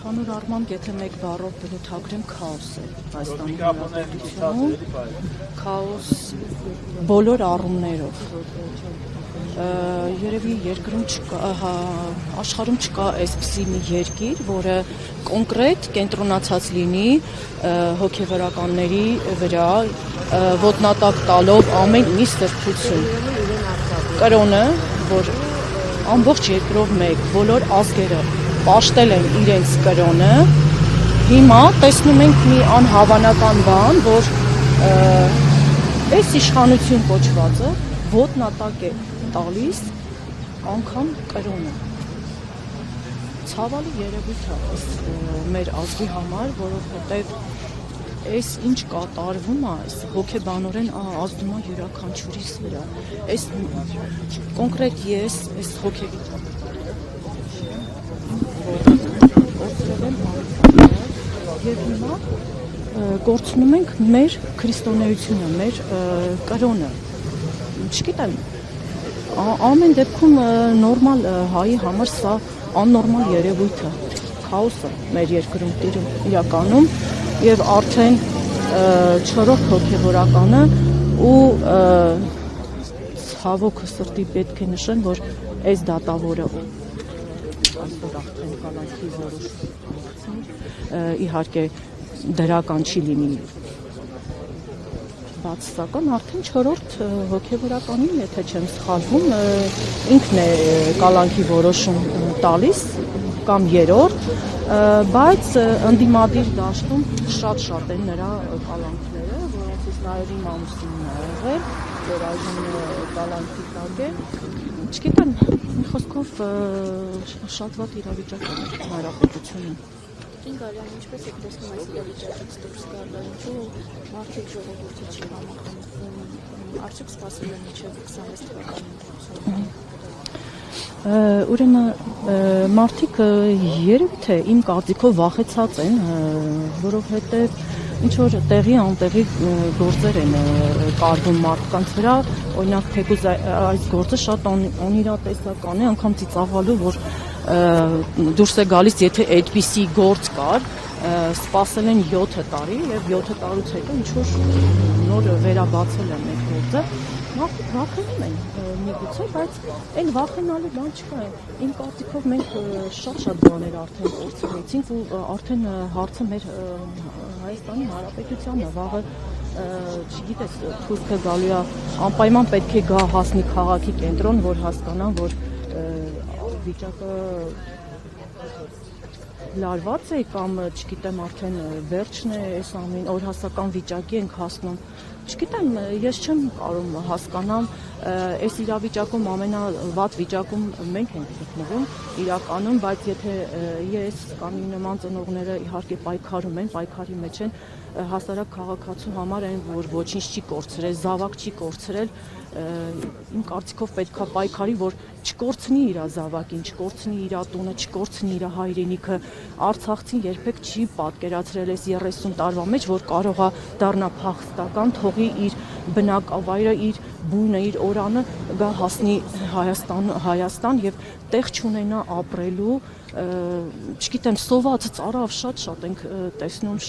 Ընդհանուր առմամբ, եթե մեկ բառով բնութագրեմ, քաոս է Հայաստանի Հանրապետությունում, քաոս բոլոր առումներով։ Երևի երկրում չկա, աշխարհում չկա այսպիսի մի երկիր, որը կոնկրետ կենտրոնացած լինի հոգևորականների վրա, ոտնատակ տալով ամեն մի սրբություն։ Կրոնը, որ ամբողջ երկրով մեկ, բոլոր ազգերը պաշտել են իրենց կրոնը, հիմա տեսնում ենք մի անհավանական բան, որ այս իշխանություն կոչվածը ոտնատակ է տալիս անգամ կրոնը։ Ցավալի երևույթ է մեր ազգի համար, որովհետև այս ինչ կատարվում է, այս հոգեբանորեն ազդում է յուրաքանչյուրիս վրա։ Այս կոնկրետ ես այս հոգեվիճակը եւ հիմա կորցնում ենք մեր քրիստոնեությունը, մեր կրոնը։ Չգիտեմ, ամեն դեպքում նորմալ հայի համար սա աննորմալ երևույթ է, քաոսը մեր երկրում տիրում իրականում եւ արդեն 4-րդ հոգեվորականը ու ցավոք սրտի պետք է նշեմ, որ այս դատավորը այսօր արդեն կալանքի որոշում իհարկե դրական չի լինի բացասական, արդեն 4-րդ հոգևորականին, եթե չեմ սխալվում, ինքն է կալանքի որոշում տալիս կամ 3-րդ, բայց ընդդիմադիր դաշտում շատ են նրա կալանքները, որոնցից նաև իմ ամուսինն է եղել, որ այժմ կալանքի տակ է։ Չգիտեմ, մի խոսքով շատ վատ իրավիճակ է հանրապետությունում։ Գարյան, ինչպես եք տեսնում այս իրավիճակից դուրս գալու, ինչու մարդիկ ժողովուրդը չի համախմբվում, արդյոք սպասել են մինչև 26 թվականին։ Ուրեմն մարդիկ երևի թե իմ կարծիքով վախեցած են, որովհետև ինչ որ տեղի անտեղի գործեր են կարվում մարդկանց վրա, օրինակ թեկուզ այս գործը շատ անիրատեսական է, անգամ ծիծաղալու, որ դուրս է գալիս, եթե այդպիսի գործ կար, սպասել են 7 տարի եւ 7 տարուց հետո ինչ որ նոր վերաբացել են այդ գործը, մարդիկ վախենում են միգուցե, բայց այն վախենալու բան չկա։ Իմ կարծիքով մենք շատ բաներ արդեն կորցրեցինք ու արդեն հարցը մեր Հայաստանի Հանրապետությանն է, վաղը չգիտես, թուրքը գալու է, անպայման պետք է գա հասնի քաղաքի կենտրոն, որ հասկանան, որ վիճակը լարված է կամ չգիտեմ արդեն վերջն է, այս ամեն օրհասական վիճակի ենք հասնում։ Չգիտեմ, ես չեմ կարող հասկանամ, այս իրավիճակում ամենավատ վիճակում մենք ենք գտնվում իրականում, բայց եթե ես կամ իմ նման ծնողները իհարկե պայքարում են, պայքարի մեջ են, հասարակ քաղաքացու համար այն, որ ոչինչ չի կորցրել, զավակ չի կորցրել, իմ կարծիքով պետքա պայքարի, որ չկորցնի իր զավակին, չկորցնի իր տունը, չկորցնի իր հայրենիքը։ Արցախցին երբեք չի պատկերացրել այս 30 տարվա մեջ, որ կարող է դառնա փախստական, թողի իր բնակավայրը, իր բույնը, իր օրանը գա հասնի Հայաստան եւ տեղ չունենա ապրելու, չգիտեմ, սոված ծարավ շատ ենք տեսնում,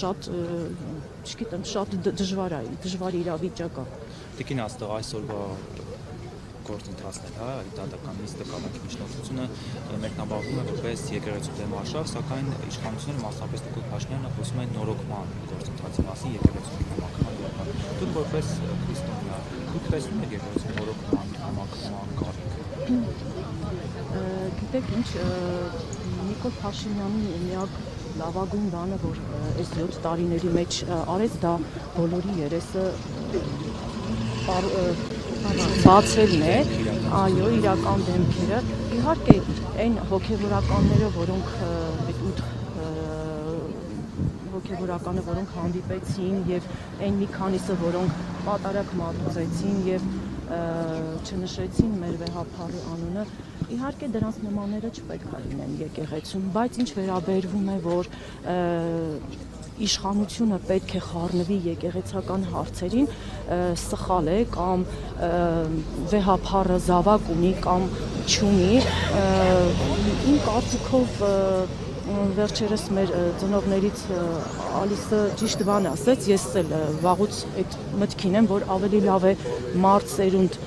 չգիտեմ, շատ դժվար իրավիճակ է։ Տիկին աստղ այսօրվա գործընթացն է, հա, դատական նիստը կալանքի միջնորդությունը մեկնաբանվում է որպես եկեղեցու դեմ արշավ, սակայն իշխանությունները, մասնապես Նիկոլ Փաշինյանը խոսում են նորոգման գործընթացի մասին, եկեղեցու համակրման։ Դուք որպես քրիստոնյա, դուք տեսնում եք եկեղեցու նորոգման համակրման կարիք։ Գիտեք ինչ, Նիկոլ Փաշինյանի միակ լավագույն բանը, որ այս 7 տարիների մեջ արեց, դա բոլորի երեսը բացելն է, այո, իրական դեմքերը։ Իհարկե, այն հոգևորականները, որոնք հոգևորականը, որոնք հանդիպեցին եւ այն մի քանիսը, որոնք պատարակ մատուցեցին եւ չնշեցին մեր վեհափառի անունը, իհարկե դրանց նմանները չպետք է լինեն եկեղեցում, բայց ինչ վերաբերվում է, որ իշխանությունը պետք է խառնվի եկեղեցական հարցերին, սխալ է, կամ վեհափառը զավակ ունի կամ չունի, իմ կարծիքով վերջերս մեր ծնողներից Ալիսը ճիշտ բան ասեց, ես էլ վաղուց այդ մտքին եմ, որ ավելի լավ է մարդ սերունդ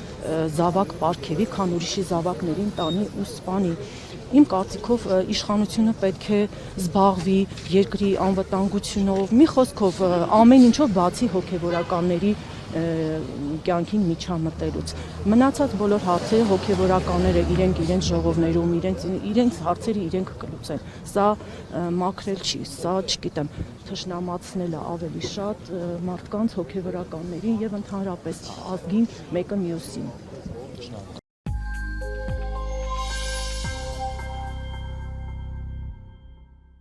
զավակ պարգևի, քան ուրիշի զավակներին տանի ու սպանի։ Իմ կարծիքով իշխանությունը պետք է զբաղվի երկրի անվտանգությունով, մի խոսքով ամեն ինչով բացի հոգևորականների կյանքին միջամտելուց։ Մնացած բոլոր հարցերը հոգևորականները իրենց ժողովներում, իրենց հարցերը իրենք կլուծեն։ Սա մաքրել չի, սա, չգիտեմ, թշնամացնել է ավելի շատ մարդկանց հոգևորականներին եւ ընդհանրապես ազգին մեկը մյուսին։ Շնորհակալ